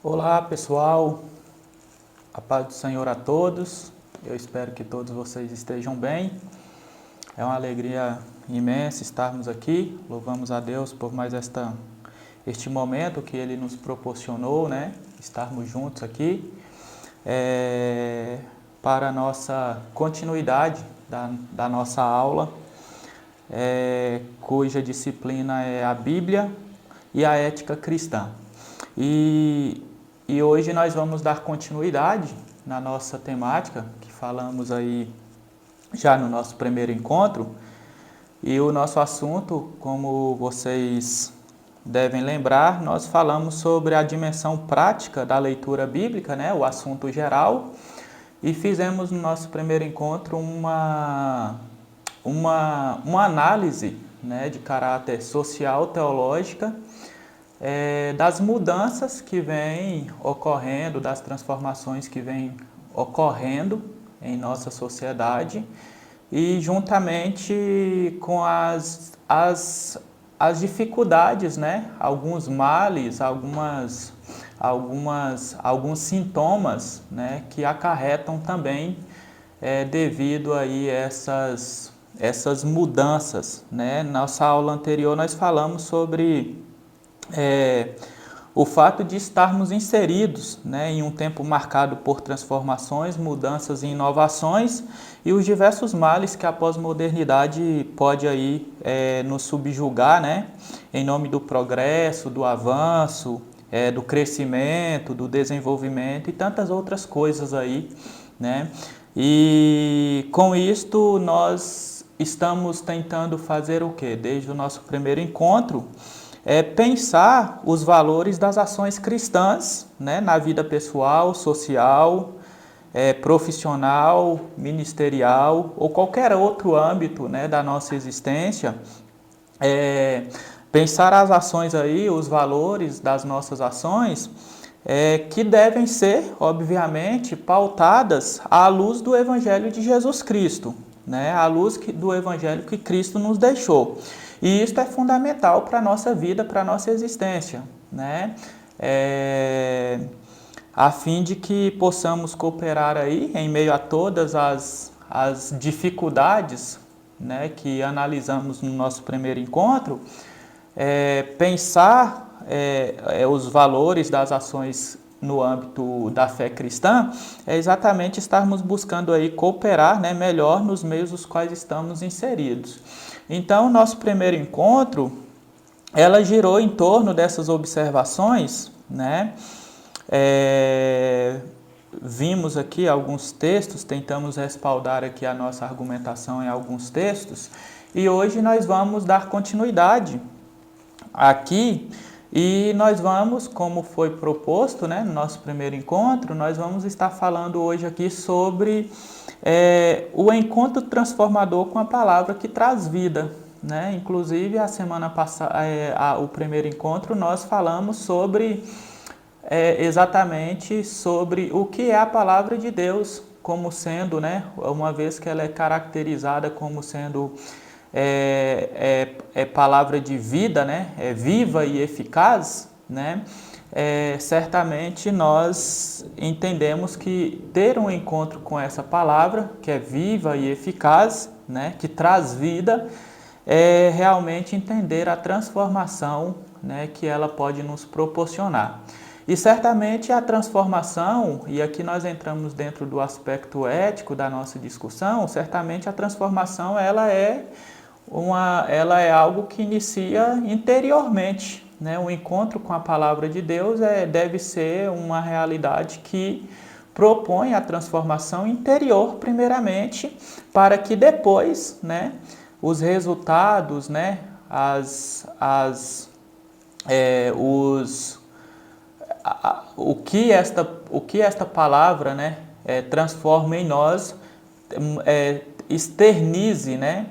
Olá pessoal, a paz do Senhor a todos, eu espero que todos vocês estejam bem. É uma alegria imensa estarmos aqui, louvamos a Deus por mais este momento que Ele nos proporcionou, né? Estarmos juntos aqui para a nossa continuidade da nossa aula, cuja disciplina é a Bíblia e a ética cristã. E hoje nós vamos dar continuidade na nossa temática, que falamos aí já no nosso primeiro encontro. E o nosso assunto, como vocês devem lembrar, nós falamos sobre a dimensão prática da leitura bíblica, né, o assunto geral, e fizemos no nosso primeiro encontro uma análise, né, de caráter social, teológica, das mudanças que vêm ocorrendo, das transformações que vêm ocorrendo em nossa sociedade e juntamente com as dificuldades, né? Alguns males, alguns sintomas, né? Que acarretam também devido aí essas mudanças, né? Nossa aula anterior nós falamos sobre o fato de estarmos inseridos, né, em um tempo marcado por transformações, mudanças e inovações e os diversos males que a pós-modernidade pode aí nos subjugar, né, em nome do progresso, do avanço, do crescimento, do desenvolvimento e tantas outras coisas aí, né? E com isto nós estamos tentando fazer o quê? Desde o nosso primeiro encontro, pensar os valores das ações cristãs, né, na vida pessoal, social, profissional, ministerial ou qualquer outro âmbito, né, da nossa existência. Pensar as ações aí, os valores das nossas ações, que devem ser, obviamente, pautadas à luz do Evangelho de Jesus Cristo, né, à luz do Evangelho que Cristo nos deixou. E isso é fundamental para a nossa vida, para a nossa existência, né? A fim de que possamos cooperar aí em meio a todas as dificuldades, né, que analisamos no nosso primeiro encontro, pensar os valores das ações no âmbito da fé cristã é exatamente estarmos buscando aí cooperar, né, melhor nos meios dos quais estamos inseridos. Então, nosso primeiro encontro, ela girou em torno dessas observações, né? Vimos aqui alguns textos, tentamos respaldar aqui a nossa argumentação em alguns textos, e hoje nós vamos dar continuidade aqui, e nós vamos, como foi proposto, né, no nosso primeiro encontro, nós vamos estar falando hoje aqui sobre o encontro transformador com a palavra que traz vida, né? Inclusive, a semana passada, o primeiro encontro, nós falamos sobre exatamente sobre o que é a palavra de Deus, como sendo, né, uma vez que ela é caracterizada como sendo palavra de vida, né, é viva e eficaz, né? Certamente nós entendemos que ter um encontro com essa palavra, que é viva e eficaz, né, que traz vida, é realmente entender a transformação, né, que ela pode nos proporcionar. E certamente a transformação, e aqui nós entramos dentro do aspecto ético da nossa discussão, certamente a transformação ela é algo que inicia interiormente, né? O encontro com a palavra de Deus deve ser uma realidade que propõe a transformação interior primeiramente, para que depois, né, os resultados, né, o que esta palavra, né, transforma em nós, externize, né,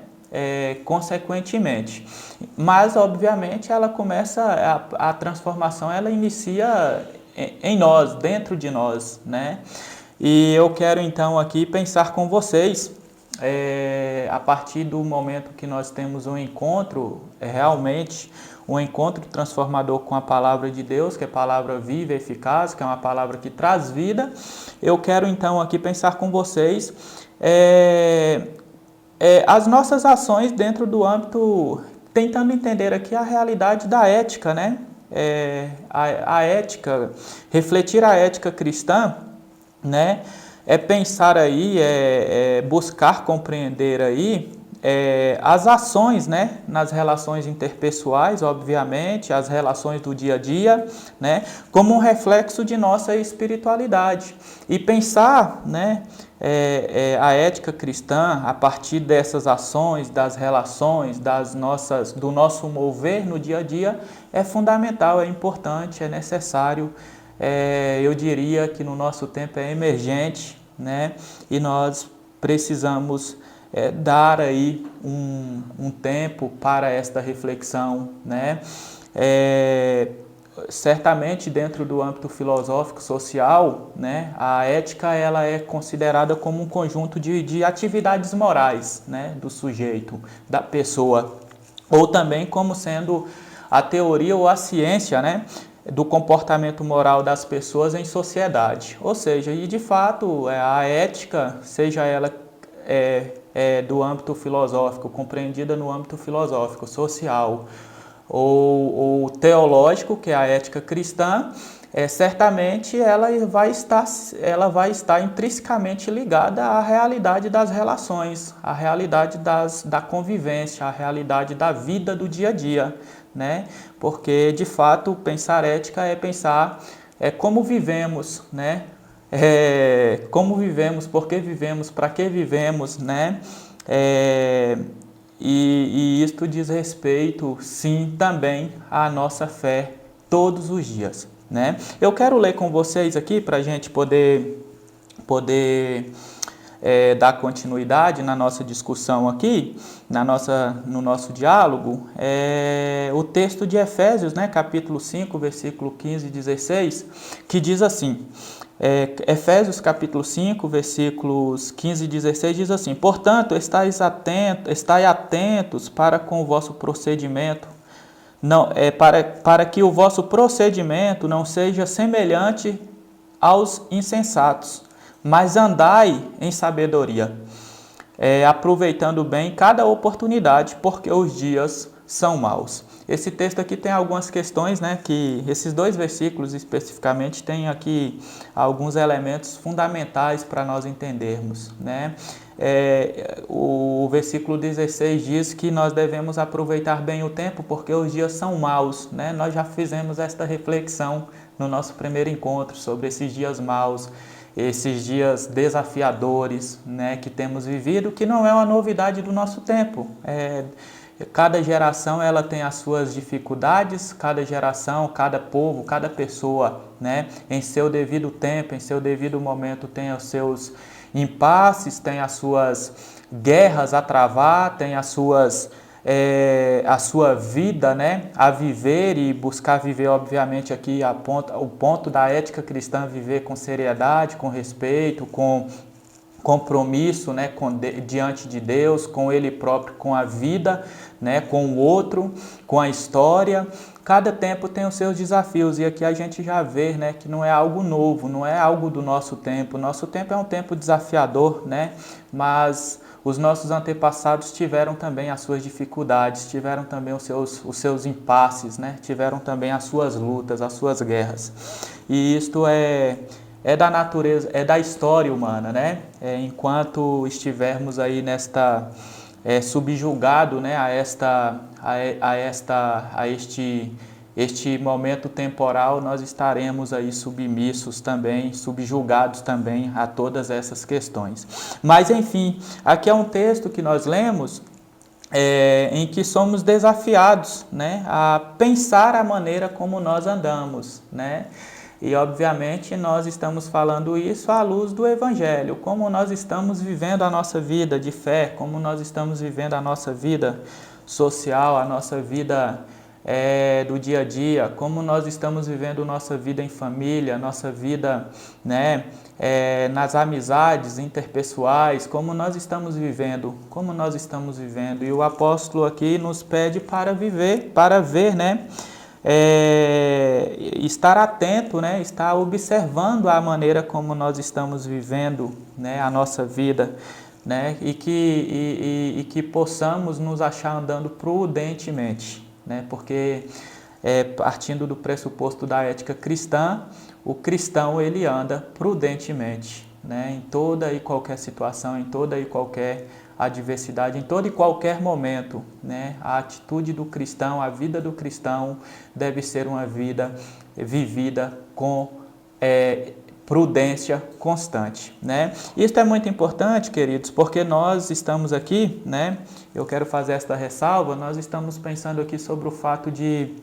consequentemente. Mas, obviamente, ela começa, a transformação, ela inicia em nós, dentro de nós, né? E eu quero, então, aqui pensar com vocês, a partir do momento que nós temos um encontro, realmente um encontro transformador com a palavra de Deus, que é palavra viva e eficaz, que é uma palavra que traz vida, eu quero, então, aqui pensar com vocês as nossas ações dentro do âmbito, tentando entender aqui a realidade da ética, né? A ética, refletir a ética cristã, né? É pensar aí, buscar compreender aí as ações, né? Nas relações interpessoais, obviamente, as relações do dia a dia, né? Como um reflexo de nossa espiritualidade. E pensar, né? A ética cristã, a partir dessas ações, das relações, do nosso mover no dia a dia, é fundamental, é importante, é necessário. Eu diria que no nosso tempo é emergente, né? E nós precisamos dar aí um tempo para esta reflexão, né? Certamente dentro do âmbito filosófico social, né, a ética ela é considerada como um conjunto de atividades morais, né, do sujeito, da pessoa, ou também como sendo a teoria ou a ciência, né, do comportamento moral das pessoas em sociedade. Ou seja, e de fato a ética, seja ela do âmbito filosófico, compreendida no âmbito filosófico, social, ou teológico, que é a ética cristã, certamente ela vai estar intrinsecamente ligada à realidade das relações, à realidade da convivência, à realidade da vida do dia a dia, né? Porque, de fato, pensar ética é pensar como vivemos, né? Como vivemos, por que vivemos, para que vivemos, né? E isto diz respeito, sim, também à nossa fé todos os dias, né? Eu quero ler com vocês aqui para a gente poder dar continuidade na nossa discussão aqui, no nosso diálogo, o texto de Efésios, né, capítulo 5, versículo 15 e 16, que diz assim... Efésios capítulo 5, versículos 15 e 16 diz assim: portanto, estai atentos para com o vosso procedimento, para que o vosso procedimento não seja semelhante aos insensatos, mas andai em sabedoria, aproveitando bem cada oportunidade, porque os dias são maus. Esse texto aqui tem algumas questões, né, que esses dois versículos especificamente têm aqui alguns elementos fundamentais para nós entendermos, né? O versículo 16 diz que nós devemos aproveitar bem o tempo porque os dias são maus, né? Nós já fizemos esta reflexão no nosso primeiro encontro sobre esses dias maus, esses dias desafiadores, né, que temos vivido, que não é uma novidade do nosso tempo. Cada geração ela tem as suas dificuldades, cada geração, cada povo, cada pessoa, né, em seu devido tempo, em seu devido momento tem os seus impasses, tem as suas guerras a travar, tem a sua vida, né, a viver e buscar viver, obviamente, aqui o ponto da ética cristã, viver com seriedade, com respeito, com compromisso, né, diante de Deus, com Ele próprio, com a vida, né, com o outro, com a história. Cada tempo tem os seus desafios e aqui a gente já vê, né, que não é algo novo, não é algo do nosso tempo. Nosso tempo é um tempo desafiador, né, mas os nossos antepassados tiveram também as suas dificuldades, tiveram também os seus impasses, né, tiveram também as suas lutas, as suas guerras. E isto é da natureza, é da história humana, né? Enquanto estivermos aí subjugado, né, este momento temporal, nós estaremos aí submissos também, subjugados também a todas essas questões. Mas enfim, aqui é um texto que nós lemos em que somos desafiados, né, a pensar a maneira como nós andamos, né? E, obviamente, nós estamos falando isso à luz do Evangelho, como nós estamos vivendo a nossa vida de fé, como nós estamos vivendo a nossa vida social, a nossa vida do dia a dia, como nós estamos vivendo nossa vida em família, nossa vida, né, nas amizades interpessoais, como nós estamos vivendo. E o apóstolo aqui nos pede para viver, para ver, né, estar atento, né, estar observando a maneira como nós estamos vivendo, né, a nossa vida, né, e que possamos nos achar andando prudentemente, né, porque partindo do pressuposto da ética cristã, o cristão ele anda prudentemente, né, em toda e qualquer situação, em toda e qualquer adversidade, em todo e qualquer momento, né? A atitude do cristão, a vida do cristão deve ser uma vida vivida com prudência constante, né? Isso é muito importante, queridos, porque nós estamos aqui, né? Eu quero fazer esta ressalva, nós estamos pensando aqui sobre o fato de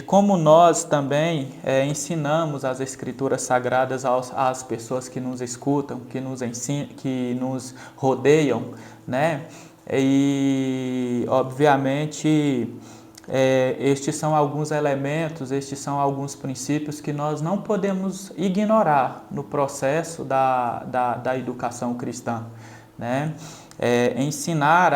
como nós também ensinamos as Escrituras Sagradas às pessoas que nos escutam, que nos ensinam, que nos rodeiam, né? E, obviamente, estes são alguns elementos, estes são alguns princípios que nós não podemos ignorar no processo da educação cristã, né? Ensinar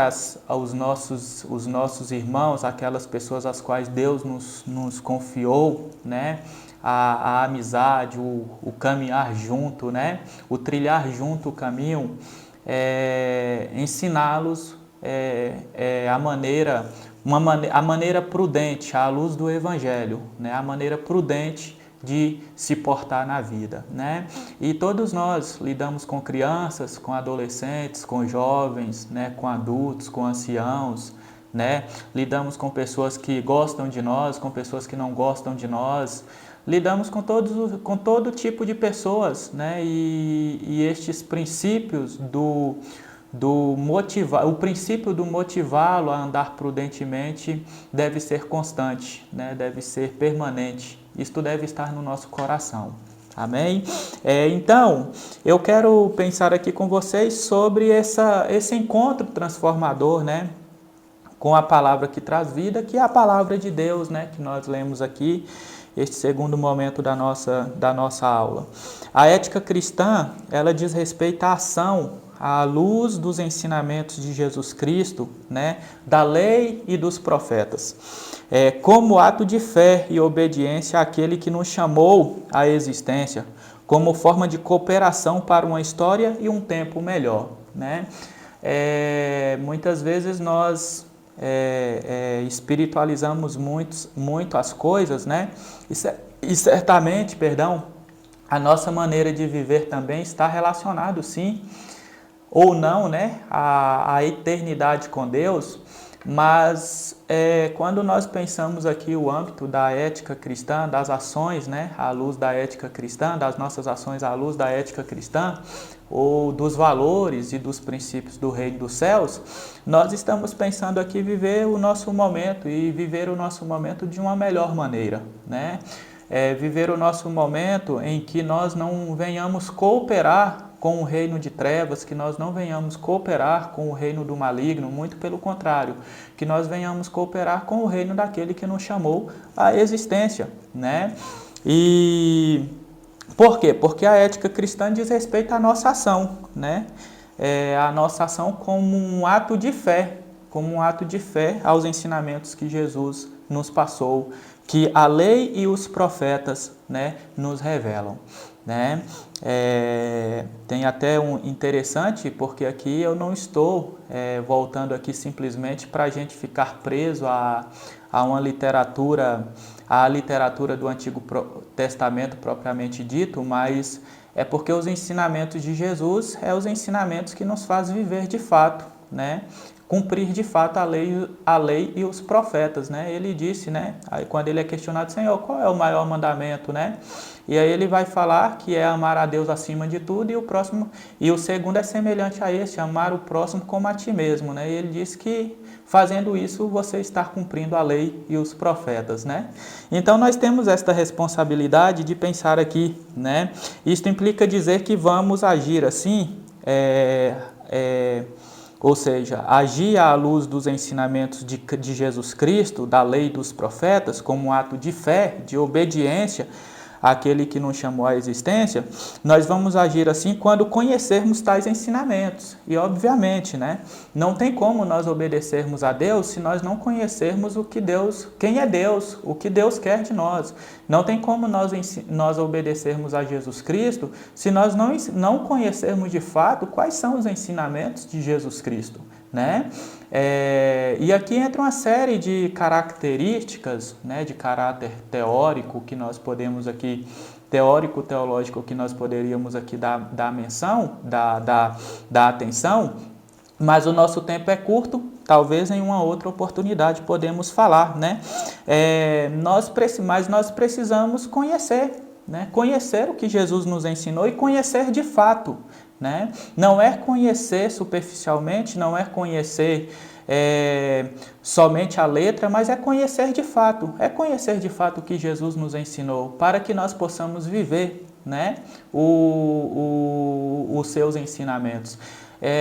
os nossos irmãos, aquelas pessoas às quais Deus nos confiou, né? A amizade, o caminhar junto, né? O trilhar junto o caminho, ensiná-los a maneira prudente, à luz do Evangelho, né? A maneira prudente de se portar na vida, né? E todos nós lidamos com crianças, com adolescentes, com jovens, né? Com adultos, com anciãos, né? Lidamos com pessoas que gostam de nós, com pessoas que não gostam de nós. Lidamos com todo tipo de pessoas, né? E estes princípios o princípio do motivá-lo a andar prudentemente deve ser constante, né? Deve ser permanente. Isto deve estar no nosso coração. Amém? Então, eu quero pensar aqui com vocês sobre esse encontro transformador, né? Com a palavra que traz vida, que é a palavra de Deus, né? Que nós lemos aqui, este segundo momento da nossa aula. A ética cristã, ela diz respeito à ação à luz dos ensinamentos de Jesus Cristo, né, da lei e dos profetas, como ato de fé e obediência àquele que nos chamou à existência, como forma de cooperação para uma história e um tempo melhor, né? Muitas vezes nós espiritualizamos muito as coisas, né? E certamente, a nossa maneira de viver também está relacionado, sim, ou não, né, a eternidade com Deus, mas quando nós pensamos aqui o âmbito da ética cristã, das ações, né, à luz da ética cristã, das nossas ações à luz da ética cristã, ou dos valores e dos princípios do reino dos céus, nós estamos pensando aqui viver o nosso momento e viver o nosso momento de uma melhor maneira, né? Viver o nosso momento em que nós não venhamos cooperar com o reino de trevas, que nós não venhamos cooperar com o reino do maligno, muito pelo contrário, que nós venhamos cooperar com o reino daquele que nos chamou à existência, né? E por quê? Porque a ética cristã diz respeito à nossa ação, né? A nossa ação como um ato de fé, aos ensinamentos que Jesus nos passou, que a lei e os profetas, né, nos revelam, né? Tem até um interessante, porque aqui eu não estou voltando aqui simplesmente para a gente ficar preso a uma literatura, a literatura do Antigo Testamento propriamente dito, mas é porque os ensinamentos de Jesus os ensinamentos que nos fazem viver de fato, né? cumprir de fato a lei e os profetas, né? Ele disse, né? Aí quando ele é questionado, Senhor, qual é o maior mandamento, né? E aí ele vai falar que é amar a Deus acima de tudo e o segundo é semelhante a este, amar o próximo como a ti mesmo, né? E ele diz que fazendo isso você está cumprindo a lei e os profetas, né? Então nós temos esta responsabilidade de pensar aqui, né? Isto implica dizer que vamos agir assim, ou seja, agir à luz dos ensinamentos de Jesus Cristo, da lei dos profetas, como um ato de fé, de obediência àquele que nos chamou à existência, nós vamos agir assim quando conhecermos tais ensinamentos. E, obviamente, né, não tem como nós obedecermos a Deus se nós não conhecermos quem é Deus, o que Deus quer de nós. Não tem como nós obedecermos a Jesus Cristo se nós não conhecermos de fato quais são os ensinamentos de Jesus Cristo, né? E aqui entra uma série de características, né, de caráter teórico que nós podemos aqui, teórico-teológico que nós poderíamos aqui dar menção, dar atenção, mas o nosso tempo é curto, talvez em uma outra oportunidade podemos falar, né? Mas nós precisamos conhecer, né? Conhecer o que Jesus nos ensinou e conhecer de fato, né? Não é conhecer superficialmente, não é conhecer somente a letra, mas é conhecer de fato o que Jesus nos ensinou, para que nós possamos viver, né, os seus ensinamentos.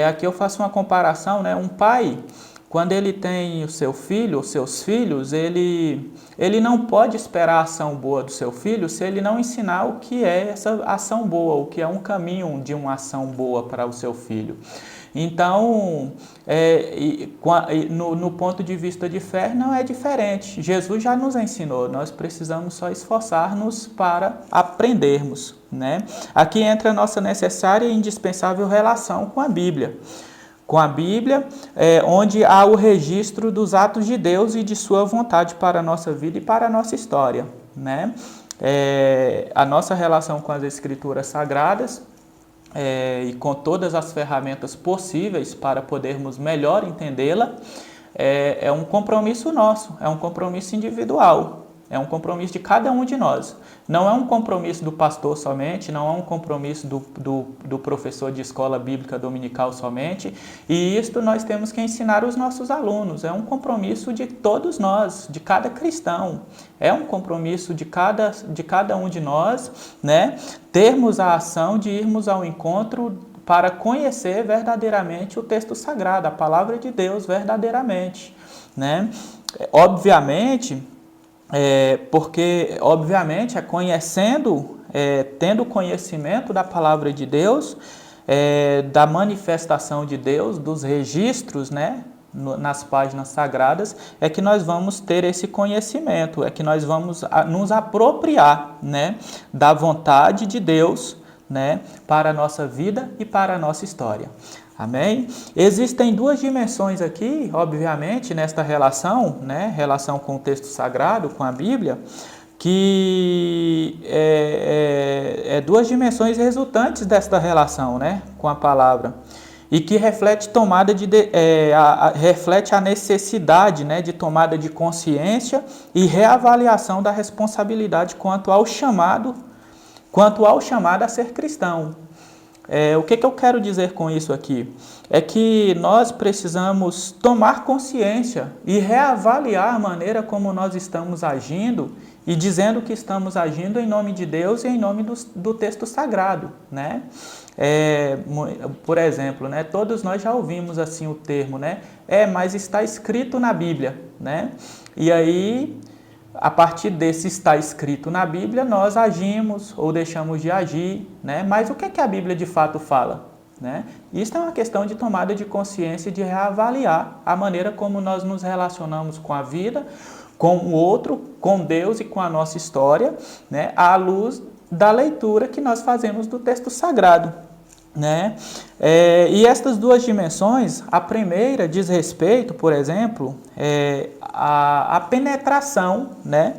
Aqui eu faço uma comparação, né? Um pai, quando ele tem o seu filho, os seus filhos, ele não pode esperar a ação boa do seu filho se ele não ensinar o que é essa ação boa, o que é um caminho de uma ação boa para o seu filho. Então, no ponto de vista de fé, não é diferente. Jesus já nos ensinou, nós precisamos só esforçar-nos para aprendermos, né? Aqui entra a nossa necessária e indispensável relação com a Bíblia. Onde há o registro dos atos de Deus e de sua vontade para a nossa vida e para a nossa história, né? A nossa relação com as Escrituras Sagradas e com todas as ferramentas possíveis para podermos melhor entendê-la é um compromisso nosso, é um compromisso individual. É um compromisso de cada um de nós. Não é um compromisso do pastor somente, não é um compromisso do professor de escola bíblica dominical somente. E isto nós temos que ensinar os nossos alunos. É um compromisso de todos nós, de cada cristão. É um compromisso de cada um de nós, né? Termos a ação de irmos ao encontro para conhecer verdadeiramente o texto sagrado, a palavra de Deus verdadeiramente, né? Obviamente, conhecendo, tendo conhecimento da palavra de Deus, da manifestação de Deus, dos registros, né, nas páginas sagradas, é que nós vamos ter esse conhecimento, é que nós vamos nos apropriar, né, da vontade de Deus, né, para a nossa vida e para a nossa história. Amém? Existem duas dimensões aqui, obviamente, nesta relação, né? Relação com o texto sagrado, com a Bíblia, que duas dimensões resultantes desta relação, né? Com a palavra. E que reflete reflete a necessidade, né? De tomada de consciência e reavaliação da responsabilidade quanto ao chamado a ser cristão. O que eu quero dizer com isso aqui? É que nós precisamos tomar consciência e reavaliar a maneira como nós estamos agindo e dizendo que estamos agindo em nome de Deus e em nome do texto sagrado, né? Por exemplo, né, todos nós já ouvimos assim o termo, né? Mas está escrito na Bíblia, né? E aí, a partir desse está escrito na Bíblia, nós agimos ou deixamos de agir, né? Mas o que é que a Bíblia de fato fala, né? Isso é uma questão de tomada de consciência e de reavaliar a maneira como nós nos relacionamos com a vida, com o outro, com Deus e com a nossa história, né? À luz da leitura que nós fazemos do texto sagrado, né? E estas duas dimensões, a primeira diz respeito, por exemplo, à penetração, né,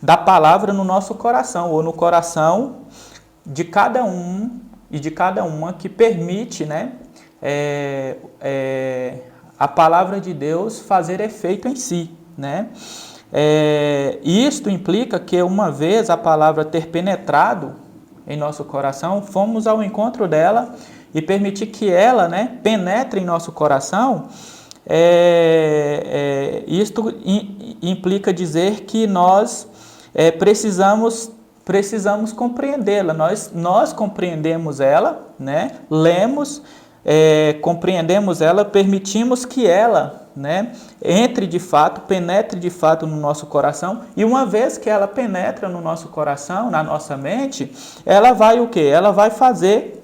da palavra no nosso coração, ou no coração de cada um e de cada uma, que permite, né, a palavra de Deus fazer efeito em si, né? Isto implica que uma vez a palavra ter penetrado em nosso coração, fomos ao encontro dela e permitir que ela, né, penetre em nosso coração. Isto implica dizer que nós precisamos compreendê-la. Nós compreendemos ela, né? Lemos, compreendemos ela, permitimos que ela, né, entre de fato, penetre de fato no nosso coração, e uma vez que ela penetra no nosso coração, na nossa mente, ela vai o quê? Ela vai fazer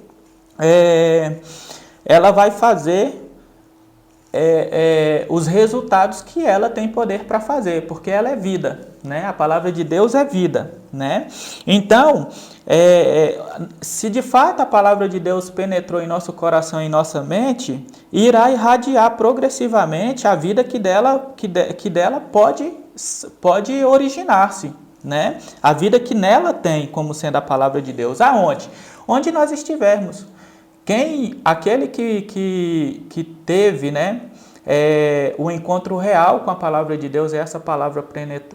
os resultados que ela tem poder para fazer, porque ela é vida, né? A palavra de Deus é vida, né? Então, se de fato a palavra de Deus penetrou em nosso coração e em nossa mente, irá irradiar progressivamente a vida que dela pode originar-se, né? A vida que nela tem como sendo a palavra de Deus. Aonde? Onde nós estivermos. Aquele que teve, né, o encontro real com a palavra de Deus, essa palavra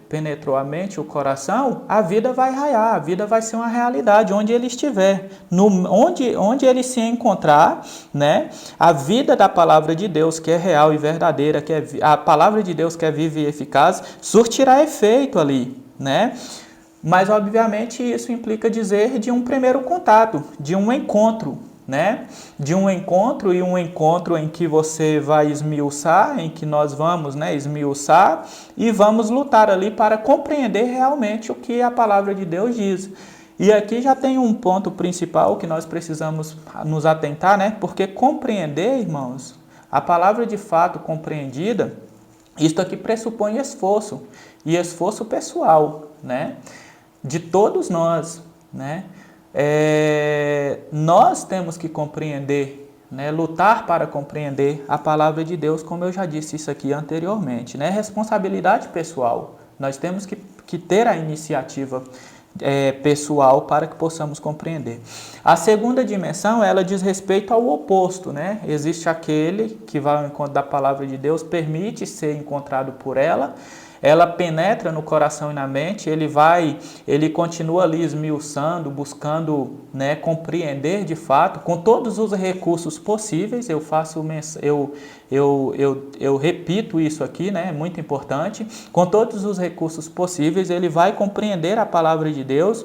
penetrou a mente, o coração, a vida vai raiar, a vida vai ser uma realidade onde ele estiver, onde ele se encontrar, né, a vida da palavra de Deus, que é real e verdadeira, a palavra de Deus que é viva e eficaz, surtirá efeito ali, né? Mas, obviamente, isso implica dizer de um primeiro contato, de um encontro, né? De um encontro em que você vai esmiuçar, em que nós vamos, né, esmiuçar e vamos lutar ali para compreender realmente o que a palavra de Deus diz. E aqui já tem um ponto principal que nós precisamos nos atentar, né? Porque compreender, irmãos, a palavra de fato compreendida, isto aqui pressupõe esforço, e esforço pessoal, né? De todos nós, né? Nós temos que compreender, né, lutar para compreender a palavra de Deus, como eu já disse isso aqui anteriormente, né, responsabilidade pessoal. Nós temos que ter a iniciativa pessoal para que possamos compreender. A segunda dimensão, ela diz respeito ao oposto, né? Existe aquele que vai ao encontro da palavra de Deus, permite ser encontrado por ela, ela penetra no coração e na mente, ele continua ali esmiuçando, buscando, né, compreender de fato, com todos os recursos possíveis. Eu repito isso aqui, né, é muito importante. Com todos os recursos possíveis, ele vai compreender a palavra de Deus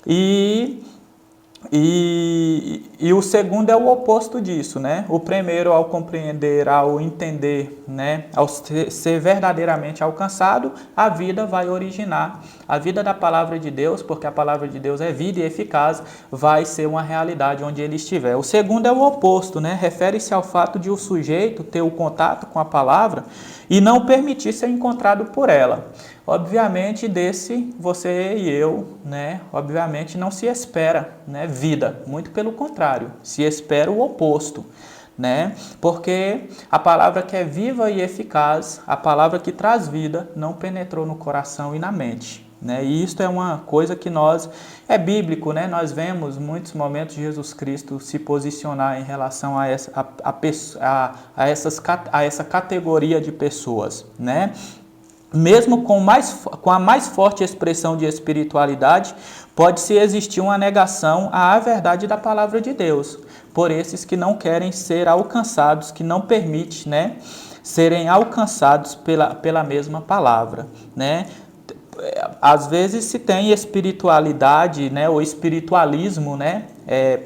e o segundo é o oposto disso, né? O primeiro, ao compreender, ao entender, né? Ao ser verdadeiramente alcançado, a vida vai originar. A vida da palavra de Deus, porque a palavra de Deus é vida e eficaz, vai ser uma realidade onde ele estiver. O segundo é o oposto, né? Refere-se ao fato de o sujeito ter o contato com a palavra e não permitir ser encontrado por ela. Obviamente, desse você e eu, né, obviamente não se espera, né, vida, muito pelo contrário, se espera o oposto, né, porque a palavra que é viva e eficaz, a palavra que traz vida, não penetrou no coração e na mente, né, e isto é uma coisa que é bíblico, né, nós vemos muitos momentos de Jesus Cristo se posicionar em relação a essa categoria de pessoas, né. Mesmo com a mais forte expressão de espiritualidade, pode-se existir uma negação à verdade da palavra de Deus, por esses que não querem ser alcançados, que não permite, né, serem alcançados pela mesma palavra, né? Às vezes se tem espiritualidade, né, ou espiritualismo, né,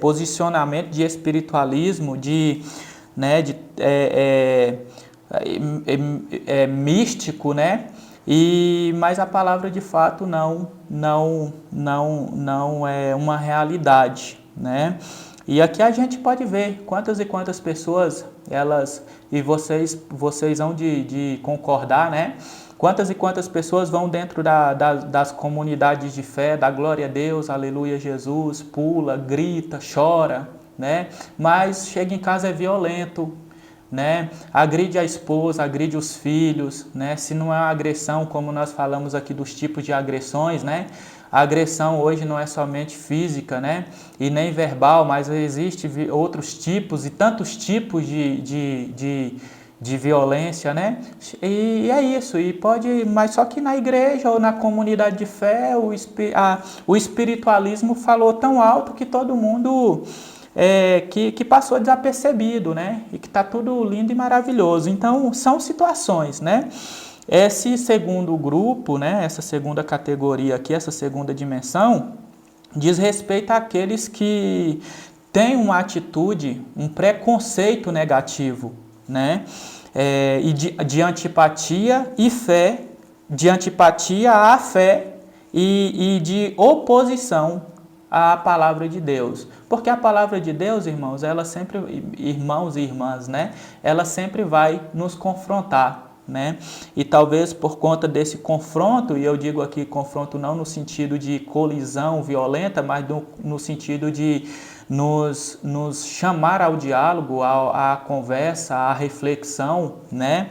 posicionamento de espiritualismo, místico, né? Mas a palavra de fato não é uma realidade, né? E aqui a gente pode ver quantas e quantas pessoas, e vocês hão de concordar, né? Quantas e quantas pessoas vão dentro das comunidades de fé, da glória a Deus, aleluia Jesus, pula, grita, chora, né? Mas chega em casa é violento, né? Agride a esposa, agride os filhos, né? Se não é uma agressão, como nós falamos aqui dos tipos de agressões, né? A agressão hoje não é somente física, né? E nem verbal, mas existe outros tipos e tantos tipos de violência, né? E é isso, mas só que na igreja ou na comunidade de fé, o espiritualismo falou tão alto que todo mundo que passou desapercebido, né? E que está tudo lindo e maravilhoso. Então, são situações, né? Esse segundo grupo, né? Essa segunda categoria aqui, essa segunda dimensão, diz respeito àqueles que têm uma atitude, um preconceito negativo, né? E de antipatia e fé, de antipatia à fé e de oposição à palavra de Deus. Porque a palavra de Deus, irmãos, irmãos e irmãs, né? Ela sempre vai nos confrontar, né? E talvez por conta desse confronto, e eu digo aqui confronto não no sentido de colisão violenta, mas no sentido de nos chamar ao diálogo, à conversa, à reflexão, né?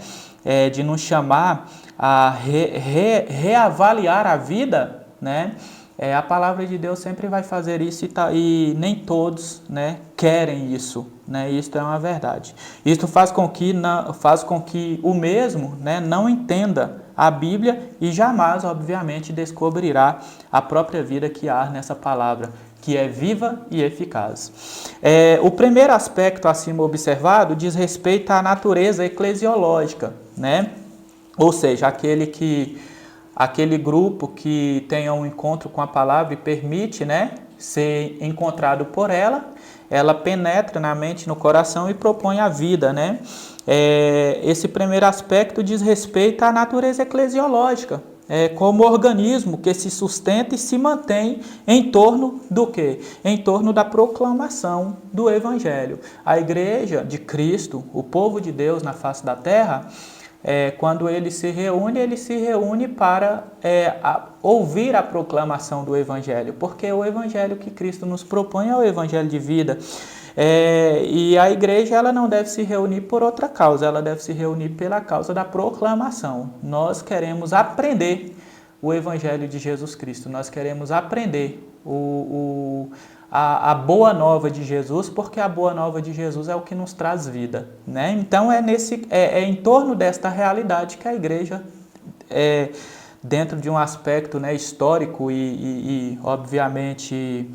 De nos chamar a reavaliar a vida, né? A palavra de Deus sempre vai fazer isso e nem todos, né, querem isso, né? Isto é uma verdade. Isto faz com que o mesmo, né, não entenda a Bíblia e jamais, obviamente, descobrirá a própria vida que há nessa palavra, que é viva e eficaz. O primeiro aspecto acima observado diz respeito à natureza eclesiológica, né? Ou seja, aquele grupo que tenha um encontro com a palavra e permite, né, ser encontrado por ela penetra na mente, no coração e propõe a vida, né? Esse primeiro aspecto diz respeito à natureza eclesiológica, como organismo que se sustenta e se mantém em torno do quê? Em torno da proclamação do Evangelho. A Igreja de Cristo, o povo de Deus na face da terra, quando ele se reúne para ouvir a proclamação do Evangelho, porque o Evangelho que Cristo nos propõe é o Evangelho de vida. E a igreja ela não deve se reunir por outra causa, ela deve se reunir pela causa da proclamação. Nós queremos aprender o Evangelho de Jesus Cristo, nós queremos aprender a boa nova de Jesus, porque a boa nova de Jesus é o que nos traz vida, né? Então é em torno desta realidade que a igreja, dentro de um aspecto, né, histórico e obviamente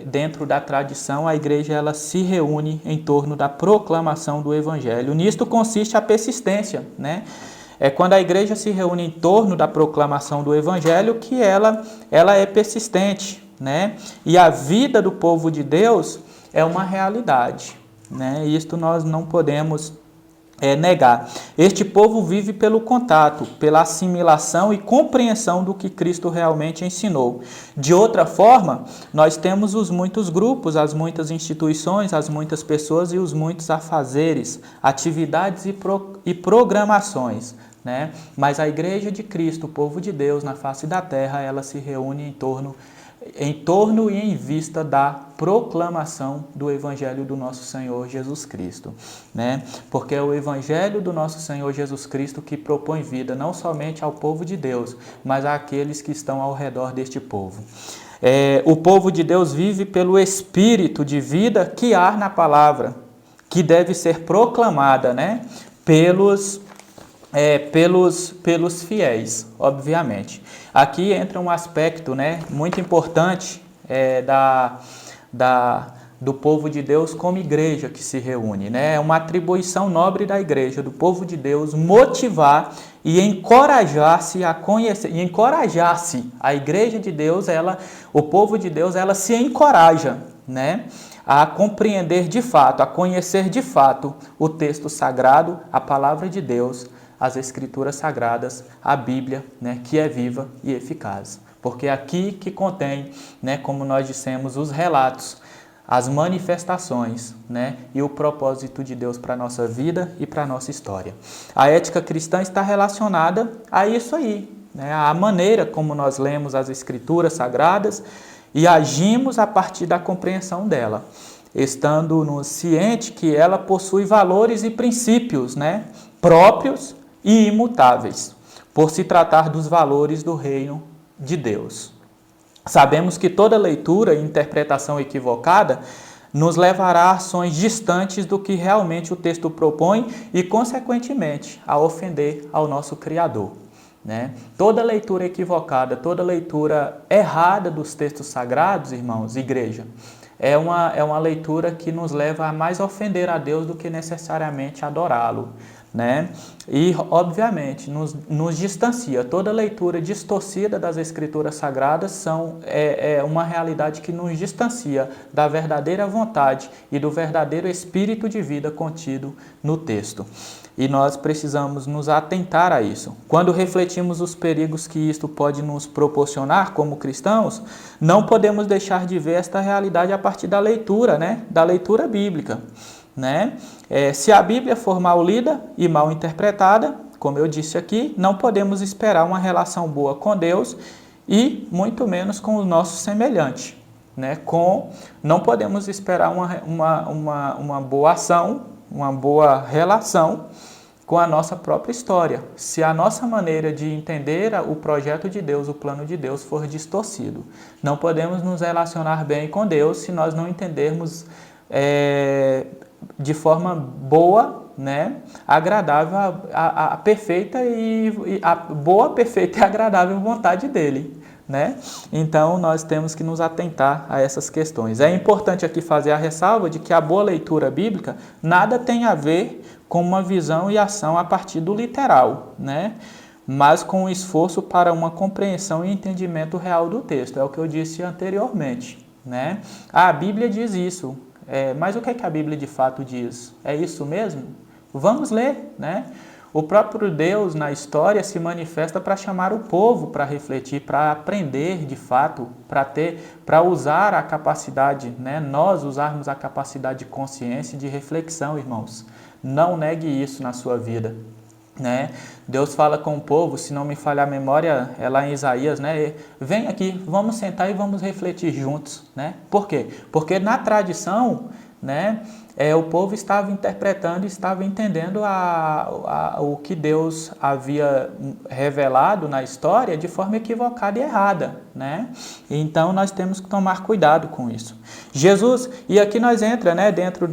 dentro da tradição, a igreja ela se reúne em torno da proclamação do Evangelho. Nisto consiste a persistência, né? É quando a igreja se reúne em torno da proclamação do Evangelho que ela é persistente, né? E a vida do povo de Deus é uma realidade, né? Isto nós não podemos negar. Este povo vive pelo contato, pela assimilação e compreensão do que Cristo realmente ensinou. De outra forma, nós temos os muitos grupos, as muitas instituições, as muitas pessoas e os muitos afazeres, atividades e programações, né? Mas a Igreja de Cristo, o povo de Deus na face da terra, ela se reúne em torno e em vista da proclamação do Evangelho do nosso Senhor Jesus Cristo, né? Porque é o Evangelho do nosso Senhor Jesus Cristo que propõe vida não somente ao povo de Deus, mas àqueles que estão ao redor deste povo. O povo de Deus vive pelo Espírito de vida que há na palavra, que deve ser proclamada, né? Pelos fiéis, obviamente. Aqui entra um aspecto, né, muito importante do povo de Deus como igreja que se reúne, né? É uma atribuição nobre da igreja, do povo de Deus, motivar e encorajar-se a conhecer, e encorajar-se. A igreja de Deus, o povo de Deus, ela se encoraja, né, a compreender de fato, a conhecer de fato o texto sagrado, a palavra de Deus, as Escrituras Sagradas, a Bíblia, né, que é viva e eficaz. Porque é aqui que contém, né, como nós dissemos, os relatos, as manifestações, né, e o propósito de Deus para a nossa vida e para a nossa história. A ética cristã está relacionada a isso aí, né, a maneira como nós lemos as Escrituras Sagradas e agimos a partir da compreensão dela, estando ciente que ela possui valores e princípios, né, próprios e imutáveis, por se tratar dos valores do reino de Deus. Sabemos que toda leitura e interpretação equivocada nos levará a ações distantes do que realmente o texto propõe e, consequentemente, a ofender ao nosso Criador, né? Toda leitura equivocada, toda leitura errada dos textos sagrados, irmãos, igreja, é uma leitura que nos leva a mais ofender a Deus do que necessariamente adorá-lo, né? E, obviamente, nos distancia. Toda leitura distorcida das Escrituras Sagradas é uma realidade que nos distancia da verdadeira vontade e do verdadeiro espírito de vida contido no texto. E nós precisamos nos atentar a isso. Quando refletimos os perigos que isto pode nos proporcionar como cristãos, não podemos deixar de ver esta realidade a partir da leitura, né? Da leitura bíblica, né? Se a Bíblia for mal lida e mal interpretada, como eu disse aqui, não podemos esperar uma relação boa com Deus e muito menos com o nosso semelhante, né? Não podemos esperar uma boa ação, uma boa relação com a nossa própria história, se a nossa maneira de entender o projeto de Deus, o plano de Deus, for distorcido. Não podemos nos relacionar bem com Deus se nós não entendermos de forma boa, né, agradável, a perfeita e a boa, perfeita e agradável vontade dele, né? Então nós temos que nos atentar a essas questões. É importante aqui fazer a ressalva de que a boa leitura bíblica nada tem a ver com uma visão e ação a partir do literal, né? Mas com um esforço para uma compreensão e entendimento real do texto. É o que eu disse anteriormente, né? A Bíblia diz isso, mas o que é que a Bíblia de fato diz? É isso mesmo? Vamos ler, né? O próprio Deus na história se manifesta para chamar o povo para refletir, para aprender de fato, para usar a capacidade, né? Nós usarmos a capacidade de consciência e de reflexão, irmãos. Não negue isso na sua vida, né? Deus fala com o povo, se não me falhar a memória, é lá em Isaías, né? Vem aqui, vamos sentar e vamos refletir juntos, né? Por quê? Porque na tradição, né? O povo estava interpretando, estava entendendo o que Deus havia revelado na história de forma equivocada e errada, né? Então nós temos que tomar cuidado com isso. Jesus, e aqui nós entramos, né, dentro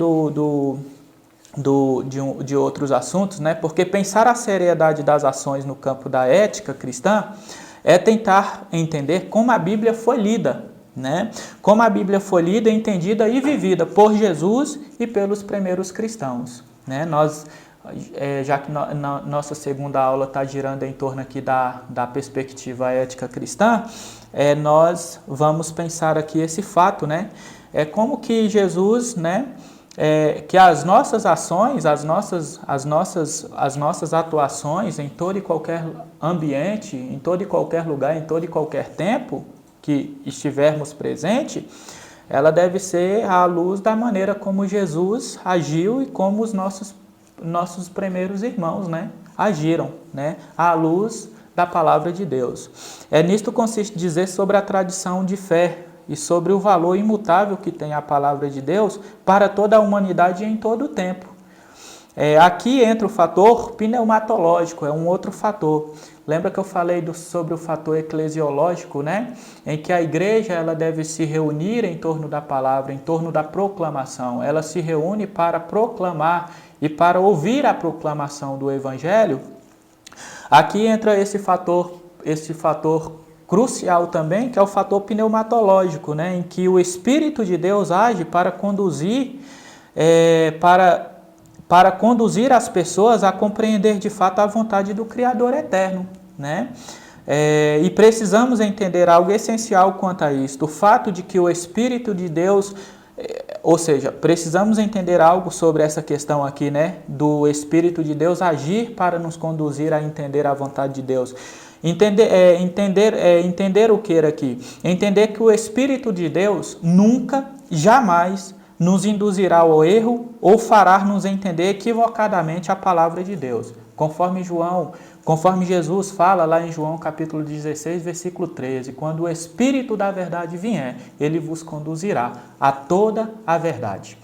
de outros assuntos, né? Porque pensar a seriedade das ações no campo da ética cristã é tentar entender como a Bíblia foi lida, né? Como a Bíblia foi lida, entendida e vivida por Jesus e pelos primeiros cristãos, né? Nós, já que nossa segunda aula está girando em torno aqui da perspectiva ética cristã, nós vamos pensar aqui esse fato, né? Como que Jesus, né? Que as nossas ações, as nossas atuações em todo e qualquer ambiente, em todo e qualquer lugar, em todo e qualquer tempo que estivermos presente, ela deve ser à luz da maneira como Jesus agiu e como os nossos primeiros irmãos, né, agiram, né, à luz da palavra de Deus. Nisto consiste dizer sobre a tradição de fé e sobre o valor imutável que tem a palavra de Deus para toda a humanidade e em todo o tempo. Aqui entra o fator pneumatológico, é um outro fator. Lembra que eu falei sobre o fator eclesiológico, né? Em que a igreja ela deve se reunir em torno da palavra, em torno da proclamação. Ela se reúne para proclamar e para ouvir a proclamação do Evangelho. Aqui entra esse fator crucial também, que é o fator pneumatológico, né? Em que o Espírito de Deus age para conduzir as pessoas a compreender de fato a vontade do Criador eterno, né? E precisamos entender algo essencial quanto a isso, o fato de que o Espírito de Deus, ou seja, precisamos entender algo sobre essa questão aqui, né? Do Espírito de Deus agir para nos conduzir a entender a vontade de Deus. Entender o que era aqui? Entender que o Espírito de Deus nunca, jamais nos induzirá ao erro ou fará nos entender equivocadamente a palavra de Deus. Conforme Jesus fala lá em João capítulo 16, versículo 13, quando o Espírito da verdade vier, ele vos conduzirá a toda a verdade.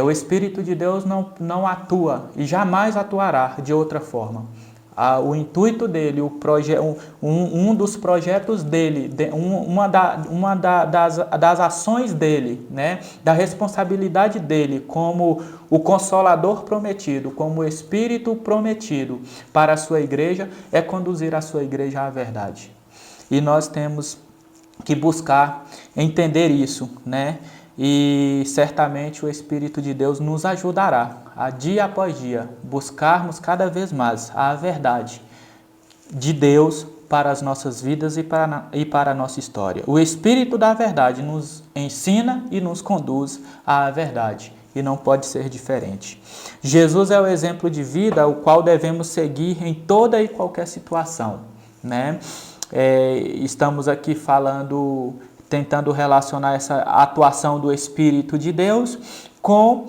O Espírito de Deus não atua e jamais atuará de outra forma. O intuito dele, um dos projetos dele, das ações dele, né, da responsabilidade dele como o Consolador prometido, como o Espírito prometido para a sua igreja, é conduzir a sua igreja à verdade. E nós temos que buscar entender isso, né? E certamente o Espírito de Deus nos ajudará a dia após dia buscarmos cada vez mais a verdade de Deus para as nossas vidas e para a nossa história. O Espírito da verdade nos ensina e nos conduz à verdade, e não pode ser diferente. Jesus é o exemplo de vida o qual devemos seguir em toda e qualquer situação, né? Estamos aqui tentando relacionar essa atuação do Espírito de Deus com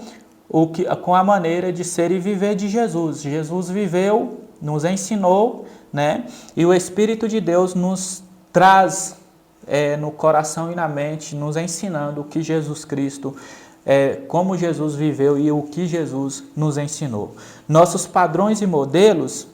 a maneira de ser e viver de Jesus. Jesus viveu, nos ensinou, né? E o Espírito de Deus nos traz no coração e na mente, nos ensinando o que Jesus Cristo, como Jesus viveu e o que Jesus nos ensinou. Nossos padrões e modelos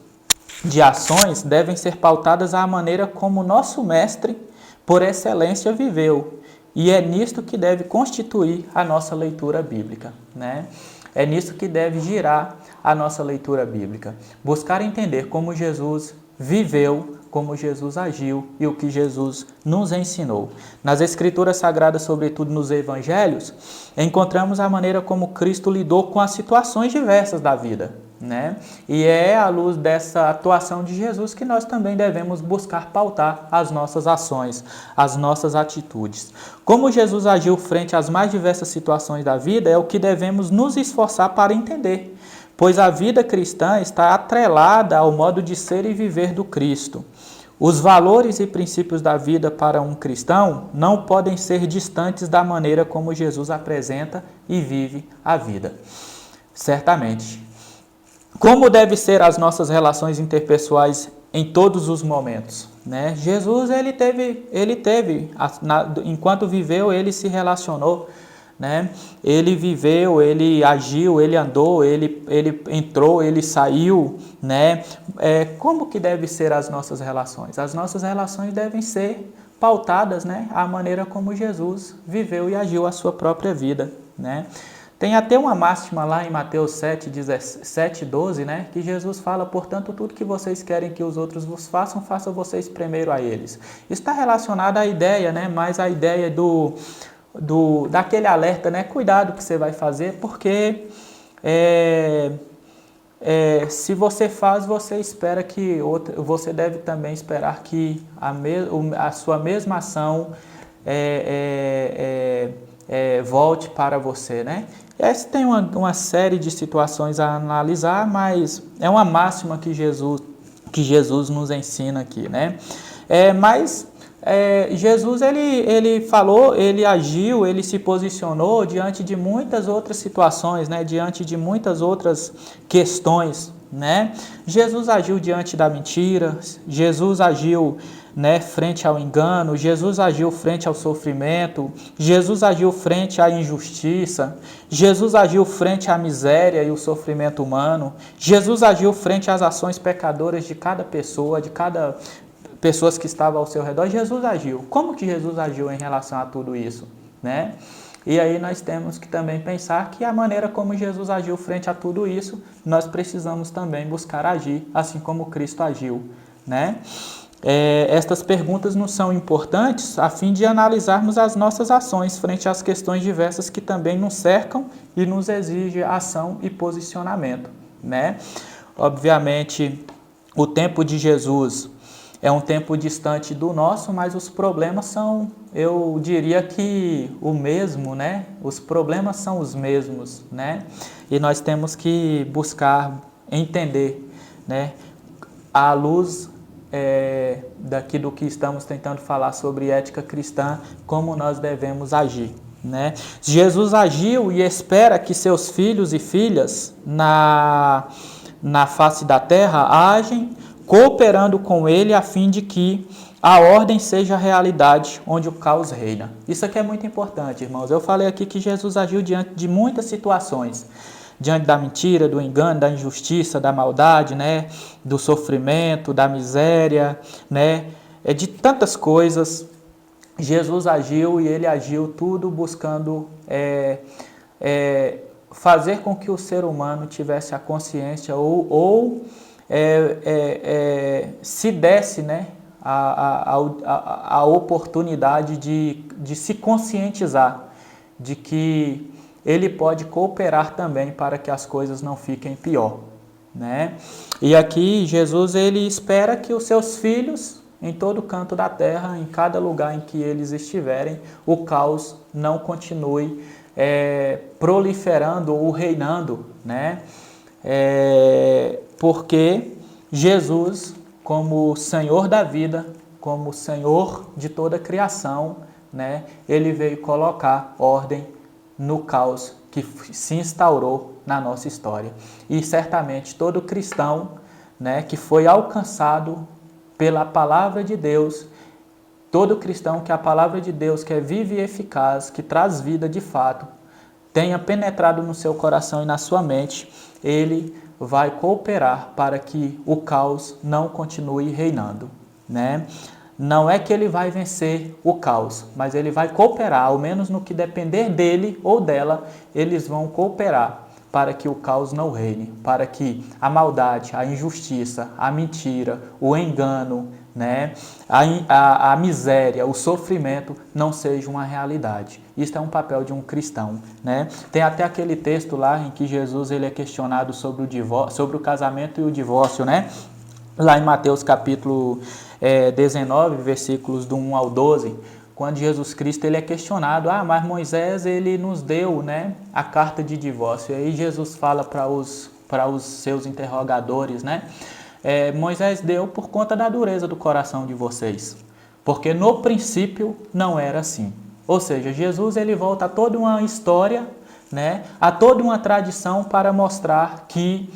de ações devem ser pautadas à maneira como nosso Mestre, por excelência, viveu. E é nisto que deve constituir a nossa leitura bíblica, né? É nisso que deve girar a nossa leitura bíblica. Buscar entender como Jesus viveu, como Jesus agiu e o que Jesus nos ensinou. Nas Escrituras Sagradas, sobretudo nos Evangelhos, encontramos a maneira como Cristo lidou com as situações diversas da vida, né? E é à luz dessa atuação de Jesus que nós também devemos buscar pautar as nossas ações, as nossas atitudes. Como Jesus agiu frente às mais diversas situações da vida é o que devemos nos esforçar para entender, pois a vida cristã está atrelada ao modo de ser e viver do Cristo. Os valores e princípios da vida para um cristão não podem ser distantes da maneira como Jesus apresenta e vive a vida. Certamente. Como devem ser as nossas relações interpessoais em todos os momentos, né? Jesus, enquanto viveu, ele se relacionou, né? Ele viveu, ele agiu, ele andou, ele entrou, ele saiu, né? Como que devem ser as nossas relações? As nossas relações devem ser pautadas, né, à maneira como Jesus viveu e agiu a sua própria vida, né? Tem até uma máxima lá em Mateus 7:12, né, que Jesus fala: portanto, tudo que vocês querem que os outros vos façam, façam vocês primeiro a eles. Está relacionado à ideia, né, mas a ideia daquele alerta, né, cuidado que você vai fazer, porque se você faz, você espera que você deve também esperar que a sua mesma ação volte para você, né? Essa tem uma série de situações a analisar, mas é uma máxima que Jesus nos ensina aqui, né? Jesus, ele falou, ele agiu, ele se posicionou diante de muitas outras situações, né? Diante de muitas outras questões, né? Jesus agiu diante da mentira, Jesus agiu, né, frente ao engano, Jesus agiu frente ao sofrimento, Jesus agiu frente à injustiça, Jesus agiu frente à miséria e o sofrimento humano, Jesus agiu frente às ações pecadoras de cada pessoa, de cada pessoas que estavam ao seu redor. Jesus agiu. Como que Jesus agiu em relação a tudo isso, né? E aí nós temos que também pensar que a maneira como Jesus agiu frente a tudo isso, nós precisamos também buscar agir, assim como Cristo agiu, né? Estas perguntas nos são importantes a fim de analisarmos as nossas ações frente às questões diversas que também nos cercam e nos exigem ação e posicionamento, né? Obviamente, o tempo de Jesus é um tempo distante do nosso, mas os problemas são, eu diria que o mesmo, né? Os problemas são os mesmos, né? E nós temos que buscar entender, né, à luz daqui do que estamos tentando falar sobre ética cristã, como nós devemos agir, né? Jesus agiu e espera que seus filhos e filhas na face da terra agem cooperando com ele a fim de que a ordem seja a realidade onde o caos reina. Isso aqui é muito importante, irmãos. Eu falei aqui que Jesus agiu diante de muitas situações, diante da mentira, do engano, da injustiça, da maldade, né? Do sofrimento, da miséria, né? De tantas coisas, Jesus agiu e ele agiu tudo buscando fazer com que o ser humano tivesse a consciência ou se desse, né, a oportunidade de se conscientizar de que ele pode cooperar também para que as coisas não fiquem pior, né? E aqui Jesus ele espera que os seus filhos, em todo canto da terra, em cada lugar em que eles estiverem, o caos não continue proliferando ou reinando, né? Porque Jesus, como Senhor da vida, como Senhor de toda a criação, né? Ele veio colocar ordem no caos que se instaurou na nossa história. E certamente todo cristão, né, que foi alcançado pela palavra de Deus, todo cristão que a palavra de Deus, que é viva e eficaz, que traz vida de fato, tenha penetrado no seu coração e na sua mente, ele vai cooperar para que o caos não continue reinando, né? Não é que ele vai vencer o caos, mas ele vai cooperar, ao menos no que depender dele ou dela, eles vão cooperar para que o caos não reine, para que a maldade, a injustiça, a mentira, o engano, né, a miséria, o sofrimento não seja uma realidade. Isso é um papel de um cristão, né? Tem até aquele texto lá em que Jesus ele é questionado sobre o divórcio, sobre o casamento e o divórcio, né? Lá em Mateus capítulo 19, versículos do 1 ao 12, quando Jesus Cristo ele é questionado, mas Moisés ele nos deu, né, a carta de divórcio. E aí Jesus fala para os seus interrogadores, né, Moisés deu por conta da dureza do coração de vocês, porque no princípio não era assim. Ou seja, Jesus ele volta a toda uma história, né, a toda uma tradição para mostrar que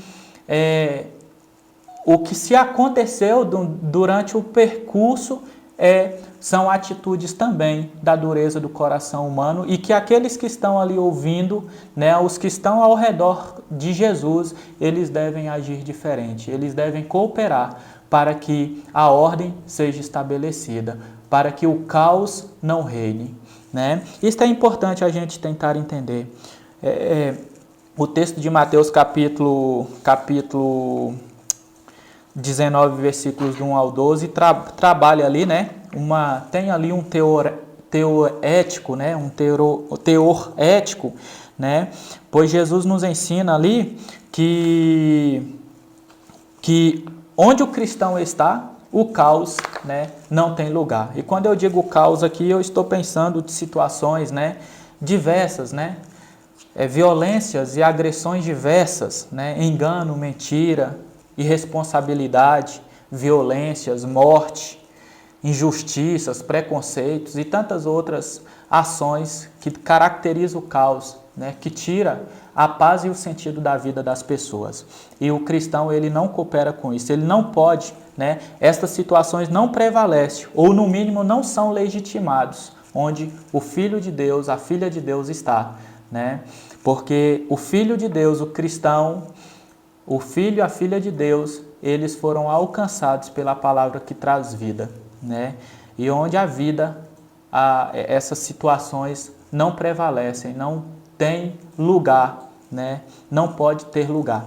o que se aconteceu durante o percurso são atitudes também da dureza do coração humano e que aqueles que estão ali ouvindo, né, os que estão ao redor de Jesus, eles devem agir diferente, eles devem cooperar para que a ordem seja estabelecida, para que o caos não reine, né? Isso é importante a gente tentar entender. O texto de Mateus capítulo 19, versículos do 1 ao 12, trabalha ali, né? Tem ali um teor ético, né? Um teor ético, né? Pois Jesus nos ensina ali que onde o cristão está, o caos, né, não tem lugar. E quando eu digo caos aqui, eu estou pensando de situações, né, diversas, né? Violências e agressões diversas, né? Engano, mentira, irresponsabilidade, violências, morte, injustiças, preconceitos e tantas outras ações que caracterizam o caos, né, que tira a paz e o sentido da vida das pessoas. E o cristão ele não coopera com isso, ele não pode, né, estas situações não prevalecem ou no mínimo não são legitimados onde o Filho de Deus, a Filha de Deus está, né? Porque o Filho de Deus, o cristão, o Filho e a Filha de Deus, eles foram alcançados pela palavra que traz vida, né? E onde a vida, essas situações não prevalecem, não tem lugar, né? Não pode ter lugar.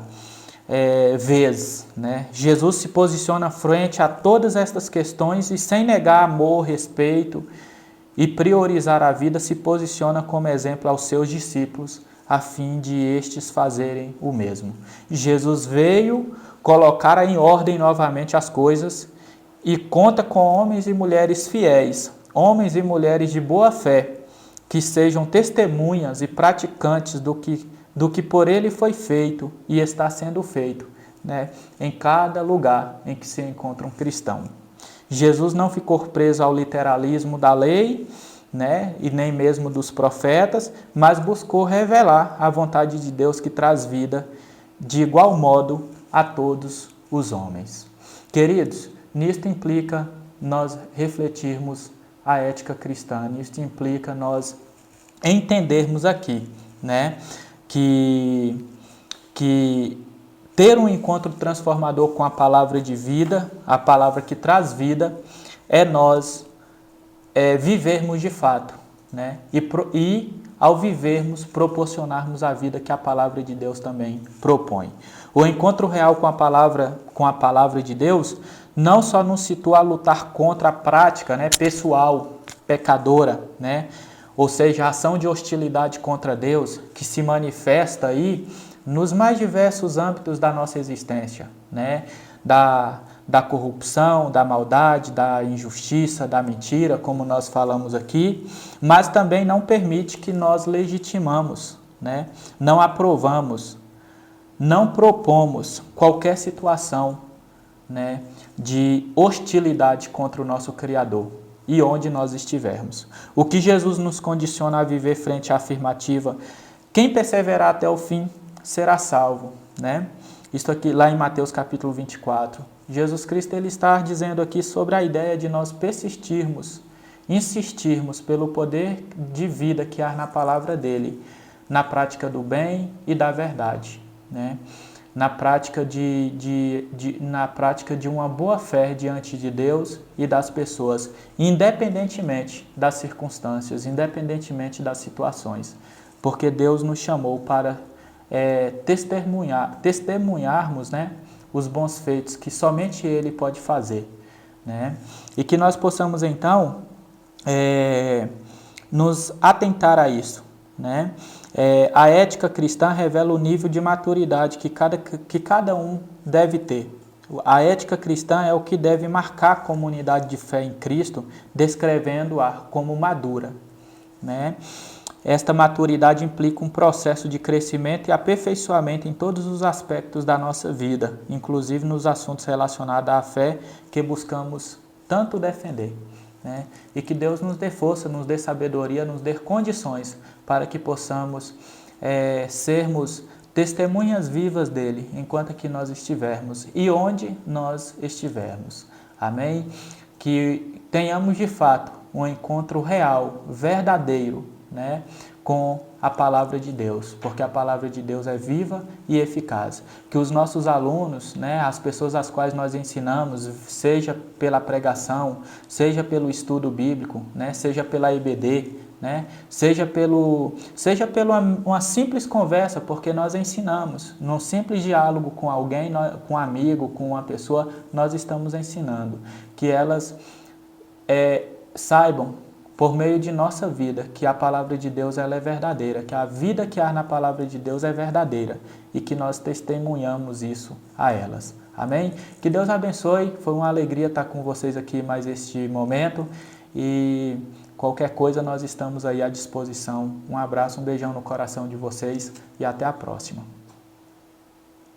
Né? Jesus se posiciona frente a todas estas questões e sem negar amor, respeito e priorizar a vida, se posiciona como exemplo aos seus discípulos, a fim de estes fazerem o mesmo. Jesus veio colocar em ordem novamente as coisas e conta com homens e mulheres fiéis, homens e mulheres de boa fé, que sejam testemunhas e praticantes do que por ele foi feito e está sendo feito, né, em cada lugar em que se encontra um cristão. Jesus não ficou preso ao literalismo da lei, né, e nem mesmo dos profetas, mas buscou revelar a vontade de Deus que traz vida de igual modo a todos os homens. Queridos, nisto implica nós refletirmos a ética cristã, nisto implica nós entendermos aqui, né, que que ter um encontro transformador com a palavra de vida, a palavra que traz vida, é nós vivermos de fato, né? E ao vivermos, proporcionarmos a vida que a palavra de Deus também propõe. O encontro real com a palavra de Deus não só nos situa a lutar contra a prática, né, pessoal, pecadora, né? Ou seja, a ação de hostilidade contra Deus que se manifesta aí nos mais diversos âmbitos da nossa existência, né? Da corrupção, da maldade, da injustiça, da mentira, como nós falamos aqui, mas também não permite que nós legitimamos, né? Não aprovamos, não propomos qualquer situação, né, de hostilidade contra o nosso Criador e onde nós estivermos. O que Jesus nos condiciona a viver frente à afirmativa: quem perseverar até o fim será salvo, né? Isso aqui lá em Mateus capítulo 24. Jesus Cristo ele está dizendo aqui sobre a ideia de nós persistirmos, insistirmos pelo poder de vida que há na palavra dele, na prática do bem e da verdade, né? Na prática na prática de uma boa fé diante de Deus e das pessoas, independentemente das circunstâncias, independentemente das situações, porque Deus nos chamou para testemunharmos, né, os bons feitos que somente Ele pode fazer, né? E que nós possamos então nos atentar a isso, né? A ética cristã revela o nível de maturidade que cada um deve ter. A ética cristã é o que deve marcar a comunidade de fé em Cristo, descrevendo-a como madura, né? Esta maturidade implica um processo de crescimento e aperfeiçoamento em todos os aspectos da nossa vida, inclusive nos assuntos relacionados à fé que buscamos tanto defender, né? E que Deus nos dê força, nos dê sabedoria, nos dê condições para que possamos sermos testemunhas vivas dele enquanto que nós estivermos e onde nós estivermos. Amém? Que tenhamos de fato um encontro real, verdadeiro, né, com a palavra de Deus, porque a palavra de Deus é viva e eficaz. Que os nossos alunos, né, as pessoas às quais nós ensinamos, seja pela pregação, seja pelo estudo bíblico, né, seja pela IBD, né, seja pela uma simples conversa, porque nós ensinamos, num simples diálogo com alguém, com um amigo, com uma pessoa, nós estamos ensinando. Que elas saibam, por meio de nossa vida, que a palavra de Deus ela é verdadeira, que a vida que há na palavra de Deus é verdadeira e que nós testemunhamos isso a elas. Amém? Que Deus abençoe, foi uma alegria estar com vocês aqui mais este momento e qualquer coisa nós estamos aí à disposição. Um abraço, um beijão no coração de vocês e até a próxima.